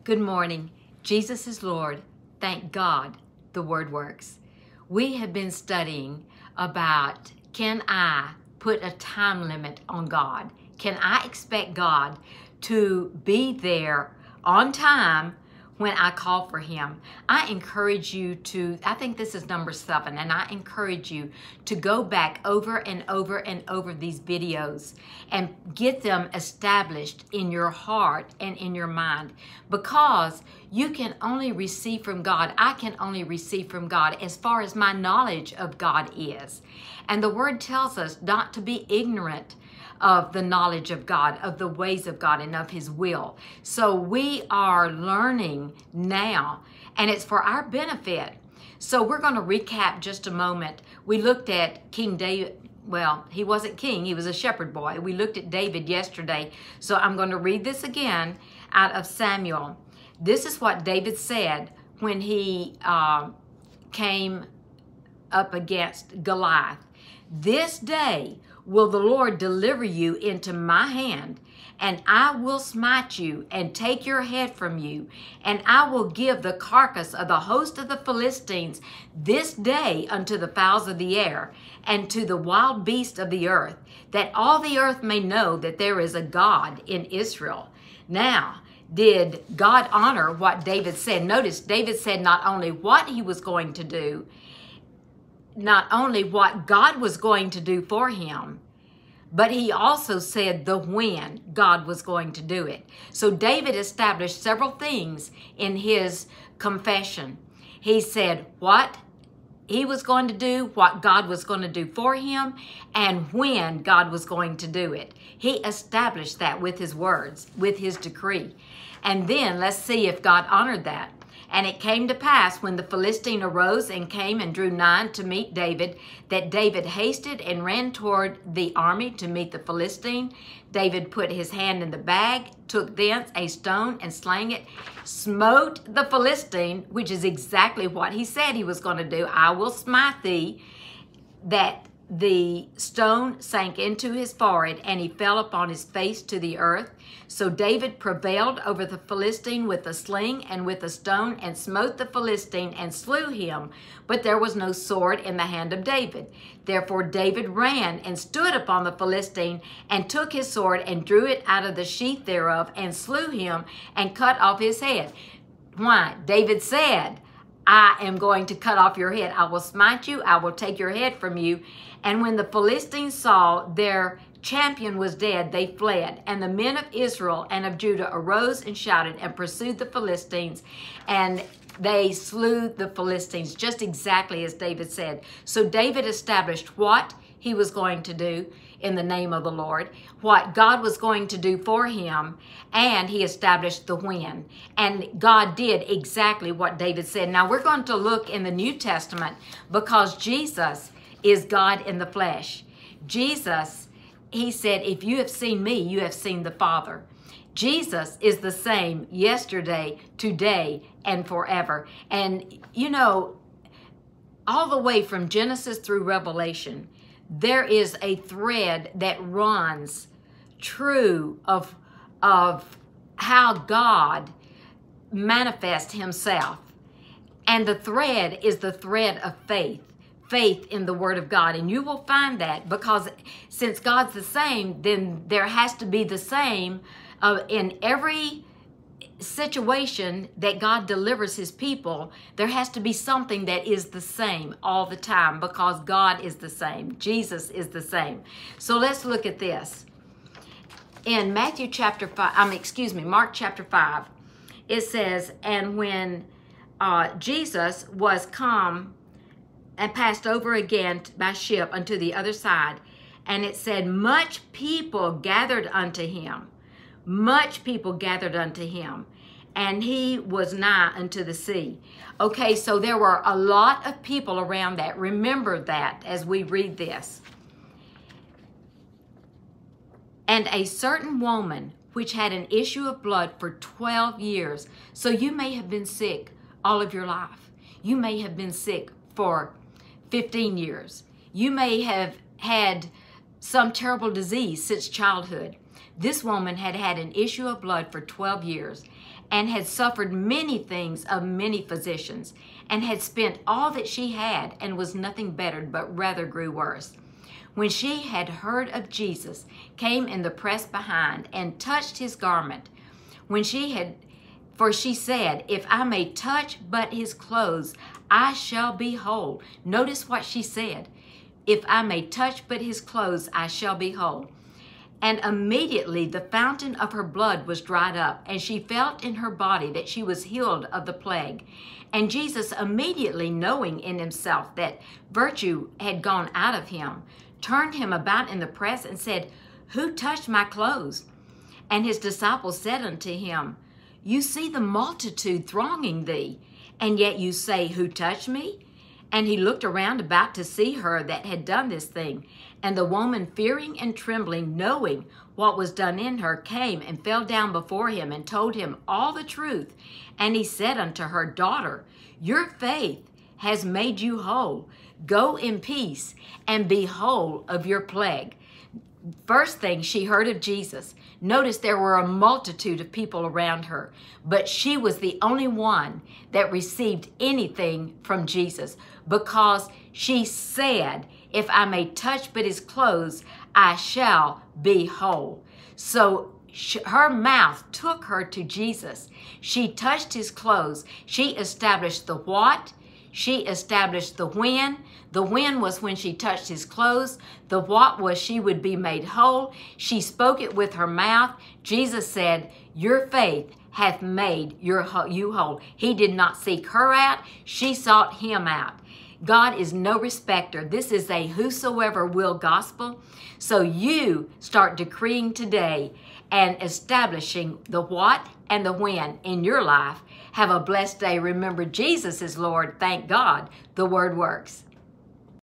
Good morning. Jesus is Lord. Thank God the Word works. We have been studying about, can I put a time limit on God? Can I expect God to be there on time when I call for Him? I encourage you to, I think this is number 7, and I encourage you to go back over and over and over these videos and get them established in your heart and in your mind, because you can only receive from God. I can only receive from God as far as my knowledge of God is. And the Word tells us not to be ignorant of the knowledge of God, of the ways of God, and of His will. So we are learning now, and it's for our benefit. So we're going to recap just a moment. We looked at King David. Well, he wasn't king, he was a shepherd boy. We looked at David yesterday. So I'm going to read this again out of Samuel. This is what David said when he came up against Goliath. This day will the Lord deliver you into my hand, and I will smite you and take your head from you, and I will give the carcass of the host of the Philistines this day unto the fowls of the air, and to the wild beasts of the earth, that all the earth may know that there is a God in Israel. Now, did God honor what David said? Notice David said not only what he was going to do, not only what God was going to do for him, but he also said the when God was going to do it. So David established several things in his confession. He said what he was going to do, what God was going to do for him, and when God was going to do it. He established that with his words, with his decree. And then let's see if God honored that. And it came to pass, when the Philistine arose and came and drew nigh to meet David, that David hasted and ran toward the army to meet the Philistine. David put his hand in the bag, took thence a stone, and slang it, smote the Philistine, which is exactly what he said he was going to do. I will smite thee. That the stone sank into his forehead, and he fell upon his face to the earth. So David prevailed over the Philistine with a sling and with a stone, and smote the Philistine and slew him. But there was no sword in the hand of David. Therefore David ran and stood upon the Philistine, and took his sword and drew it out of the sheath thereof, and slew him and cut off his head. Why? David said, I am going to cut off your head. I will smite you. I will take your head from you. And when the Philistines saw their champion was dead, they fled. And the men of Israel and of Judah arose and shouted and pursued the Philistines, and they slew the Philistines, just exactly as David said. So David established what he was going to do in the name of the Lord, what God was going to do for him, and he established the when. And God did exactly what David said. Now we're going to look in the New Testament, because Jesus is God in the flesh. Jesus, he said, if you have seen me, you have seen the Father. Jesus is the same yesterday, today, and forever. And you know, all the way from Genesis through Revelation, there is a thread that runs true of how God manifests himself. And the thread is the thread of faith. Faith in the Word of God. And you will find that, because since God's the same, then there has to be the same in every situation that God delivers his people. There has to be something that is the same all the time, because God is the same. Jesus is the same. So let's look at this. In Mark chapter 5, it says, and when Jesus was come and passed over again by ship unto the other side, and it said, much people gathered unto him. Much people gathered unto him, and he was nigh unto the sea. Okay, so there were a lot of people around that. Remember that as we read this. And a certain woman which had an issue of blood for 12 years. So you may have been sick all of your life. You may have been sick for 15 years. You may have had some terrible disease since childhood. This woman had had an issue of blood for 12 years, and had suffered many things of many physicians, and had spent all that she had, and was nothing bettered, but rather grew worse. When she had heard of Jesus, came in the press behind, and touched his garment. For she said, if I may touch but his clothes, I shall be whole. Notice what she said. If I may touch but his clothes, I shall be whole. And immediately the fountain of her blood was dried up, and she felt in her body that she was healed of the plague. And Jesus, immediately knowing in himself that virtue had gone out of him, turned him about in the press and said, who touched my clothes? And his disciples said unto him, you see the multitude thronging thee, and yet you say, who touched me? And he looked around about to see her that had done this thing. And the woman, fearing and trembling, knowing what was done in her, came and fell down before him and told him all the truth. And he said unto her, daughter, your faith has made you whole. Go in peace and be whole of your plague. First thing she heard of Jesus. Notice there were a multitude of people around her, but she was the only one that received anything from Jesus, because she said, if I may touch but his clothes, I shall be whole. So her mouth took her to Jesus. She touched his clothes. She established the what. She established the when. The when was when she touched his clothes. The what was she would be made whole. She spoke it with her mouth. Jesus said, your faith hath made you whole. He did not seek her out. She sought him out. God is no respecter. This is a whosoever will gospel. So you start decreeing today and establishing the what and the when in your life. Have a blessed day. Remember, Jesus is Lord. Thank God the word works.